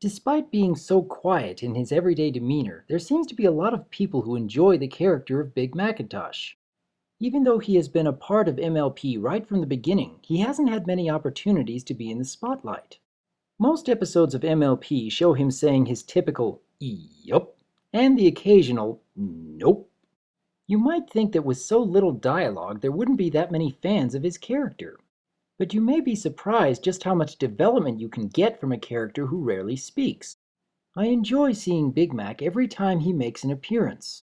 Despite being so quiet in his everyday demeanor, there seems to be a lot of people who enjoy the character of Big Macintosh. Even though he has been a part of MLP right from the beginning, he hasn't had many opportunities to be in the spotlight. Most episodes of MLP show him saying his typical "yup" and the occasional "nope." You might think that with so little dialogue there wouldn't be that many fans of his character. But you may be surprised just how much development you can get from a character who rarely speaks. I enjoy seeing Big Mac every time he makes an appearance.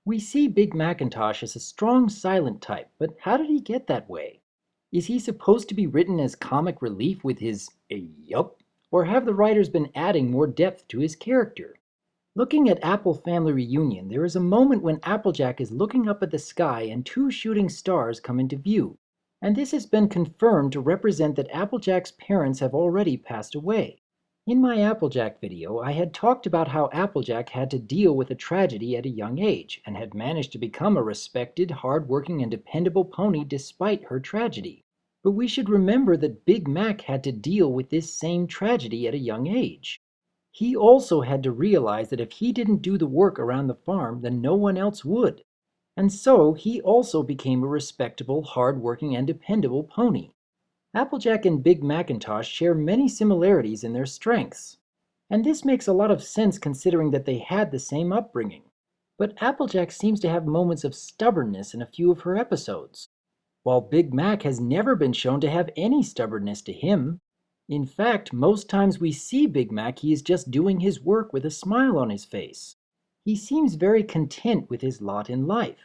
We see Big Macintosh as a strong silent type, but how did he get that way? Is he supposed to be written as comic relief with his yup? Or have the writers been adding more depth to his character? Looking at Apple Family Reunion, there is a moment when Applejack is looking up at the sky and two shooting stars come into view. And this has been confirmed to represent that Applejack's parents have already passed away. In my Applejack video, I had talked about how Applejack had to deal with a tragedy at a young age, and had managed to become a respected, hard-working, and dependable pony despite her tragedy. But we should remember that Big Mac had to deal with this same tragedy at a young age. He also had to realize that if he didn't do the work around the farm, then no one else would. And so he also became a respectable, hard-working, and dependable pony. Applejack and Big Macintosh share many similarities in their strengths. And this makes a lot of sense considering that they had the same upbringing. But Applejack seems to have moments of stubbornness in a few of her episodes, while Big Mac has never been shown to have any stubbornness to him. In fact, most times we see Big Mac, he is just doing his work with a smile on his face. He seems very content with his lot in life.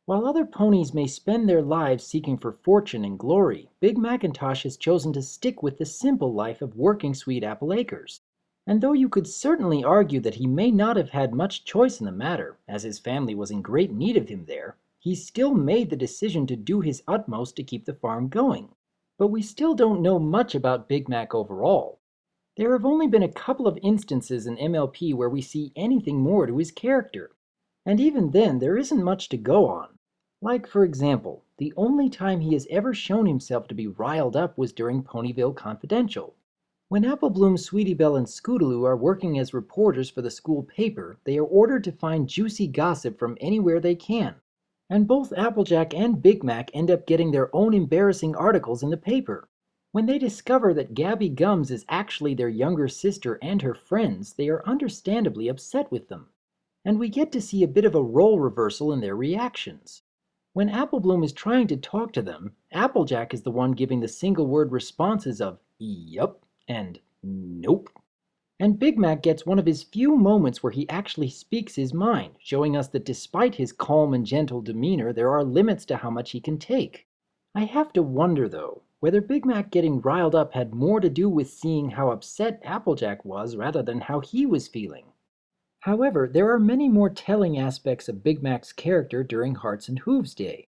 While other ponies may spend their lives seeking for fortune and glory, Big Macintosh has chosen to stick with the simple life of working Sweet Apple Acres. And though you could certainly argue that he may not have had much choice in the matter, as his family was in great need of him there, he still made the decision to do his utmost to keep the farm going. But we still don't know much about Big Mac overall. There have only been a couple of instances in MLP where we see anything more to his character. And even then, there isn't much to go on. Like, for example, the only time he has ever shown himself to be riled up was during Ponyville Confidential. When Apple Bloom, Sweetie Belle, and Scootaloo are working as reporters for the school paper, they are ordered to find juicy gossip from anywhere they can. And both Applejack and Big Mac end up getting their own embarrassing articles in the paper. When they discover that Gabby Gums is actually their younger sister and her friends, they are understandably upset with them. And we get to see a bit of a role reversal in their reactions. When Apple Bloom is trying to talk to them, Applejack is the one giving the single-word responses of "yup" and "nope." And Big Mac gets one of his few moments where he actually speaks his mind, showing us that despite his calm and gentle demeanor, there are limits to how much he can take. I have to wonder, though, whether Big Mac getting riled up had more to do with seeing how upset Applejack was rather than how he was feeling. However, there are many more telling aspects of Big Mac's character during Hearts and Hooves Day.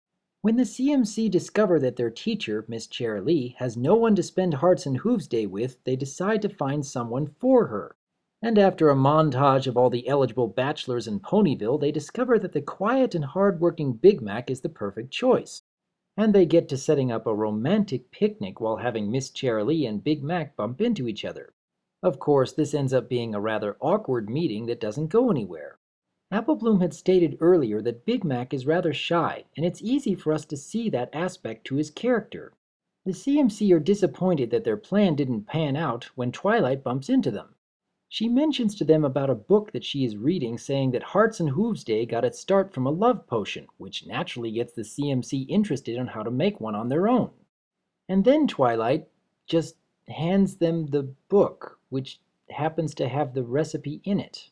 When the CMC discover that their teacher, Miss Cherilee, has no one to spend Hearts and Hooves Day with, they decide to find someone for her. And after a montage of all the eligible bachelors in Ponyville, they discover that the quiet and hard-working Big Mac is the perfect choice. And they get to setting up a romantic picnic while having Miss Cherilee and Big Mac bump into each other. Of course, this ends up being a rather awkward meeting that doesn't go anywhere. Apple Bloom had stated earlier that Big Mac is rather shy, and it's easy for us to see that aspect to his character. The CMC are disappointed that their plan didn't pan out when Twilight bumps into them. She mentions to them about a book that she is reading, saying that Hearts and Hooves Day got its start from a love potion, which naturally gets the CMC interested in how to make one on their own. And then Twilight just hands them the book, which happens to have the recipe in it,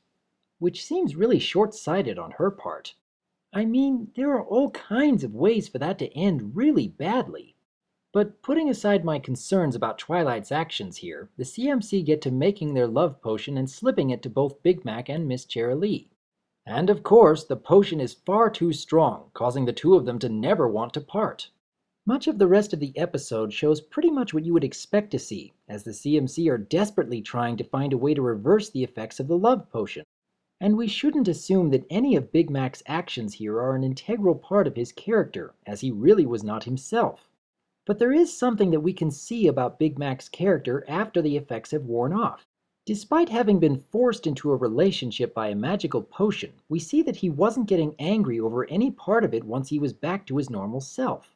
which seems really short-sighted on her part. I mean, there are all kinds of ways for that to end really badly. But putting aside my concerns about Twilight's actions here, the CMC get to making their love potion and slipping it to both Big Mac and Miss Cherilee. And of course, the potion is far too strong, causing the two of them to never want to part. Much of the rest of the episode shows pretty much what you would expect to see, as the CMC are desperately trying to find a way to reverse the effects of the love potion. And we shouldn't assume that any of Big Mac's actions here are an integral part of his character, as he really was not himself. But there is something that we can see about Big Mac's character after the effects have worn off. Despite having been forced into a relationship by a magical potion, we see that he wasn't getting angry over any part of it once he was back to his normal self.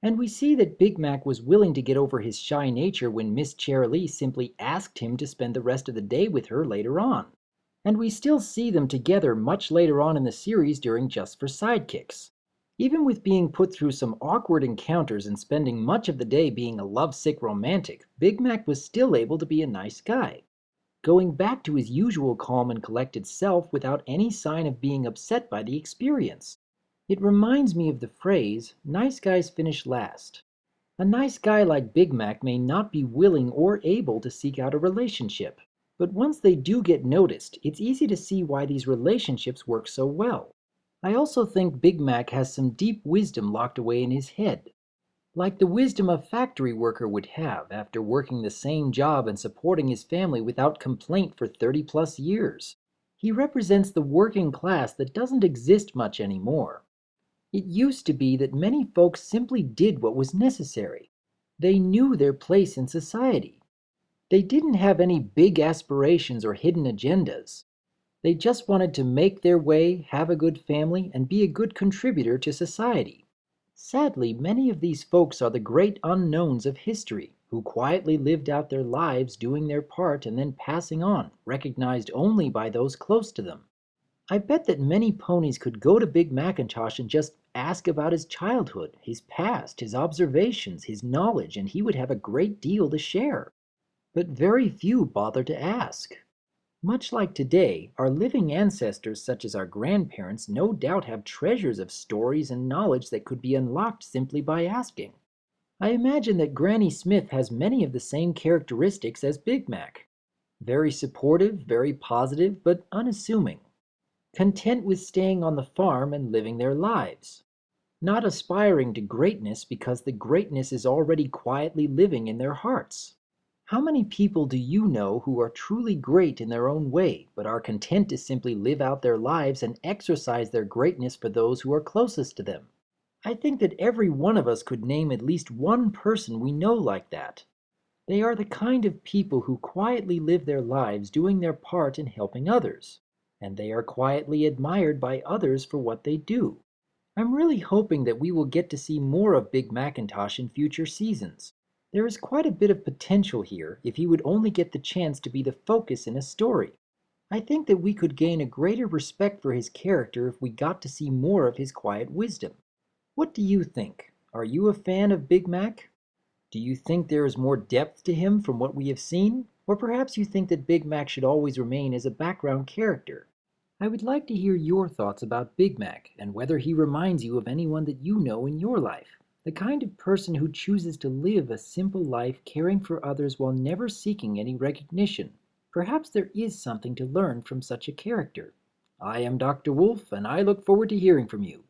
And we see that Big Mac was willing to get over his shy nature when Miss Cherilee simply asked him to spend the rest of the day with her later on. And we still see them together much later on in the series during Just for Sidekicks. Even with being put through some awkward encounters and spending much of the day being a lovesick romantic, Big Mac was still able to be a nice guy, going back to his usual calm and collected self without any sign of being upset by the experience. It reminds me of the phrase, nice guys finish last. A nice guy like Big Mac may not be willing or able to seek out a relationship, but once they do get noticed, it's easy to see why these relationships work so well. I also think Big Mac has some deep wisdom locked away in his head, like the wisdom a factory worker would have after working the same job and supporting his family without complaint for 30 plus years. He represents the working class that doesn't exist much anymore. It used to be that many folks simply did what was necessary. They knew their place in society. They didn't have any big aspirations or hidden agendas. They just wanted to make their way, have a good family, and be a good contributor to society. Sadly, many of these folks are the great unknowns of history, who quietly lived out their lives doing their part and then passing on, recognized only by those close to them. I bet that many ponies could go to Big Macintosh and just ask about his childhood, his past, his observations, his knowledge, and he would have a great deal to share. But very few bother to ask. Much like today, our living ancestors, such as our grandparents, no doubt have treasures of stories and knowledge that could be unlocked simply by asking. I imagine that Granny Smith has many of the same characteristics as Big Mac. Very supportive, very positive, but unassuming. Content with staying on the farm and living their lives. Not aspiring to greatness because the greatness is already quietly living in their hearts. How many people do you know who are truly great in their own way, but are content to simply live out their lives and exercise their greatness for those who are closest to them? I think that every one of us could name at least one person we know like that. They are the kind of people who quietly live their lives doing their part in helping others, and they are quietly admired by others for what they do. I'm really hoping that we will get to see more of Big Macintosh in future seasons. There is quite a bit of potential here if he would only get the chance to be the focus in a story. I think that we could gain a greater respect for his character if we got to see more of his quiet wisdom. What do you think? Are you a fan of Big Mac? Do you think there is more depth to him from what we have seen? Or perhaps you think that Big Mac should always remain as a background character? I would like to hear your thoughts about Big Mac and whether he reminds you of anyone that you know in your life. The kind of person who chooses to live a simple life caring for others while never seeking any recognition. Perhaps there is something to learn from such a character. I am Dr. Wolf, and I look forward to hearing from you.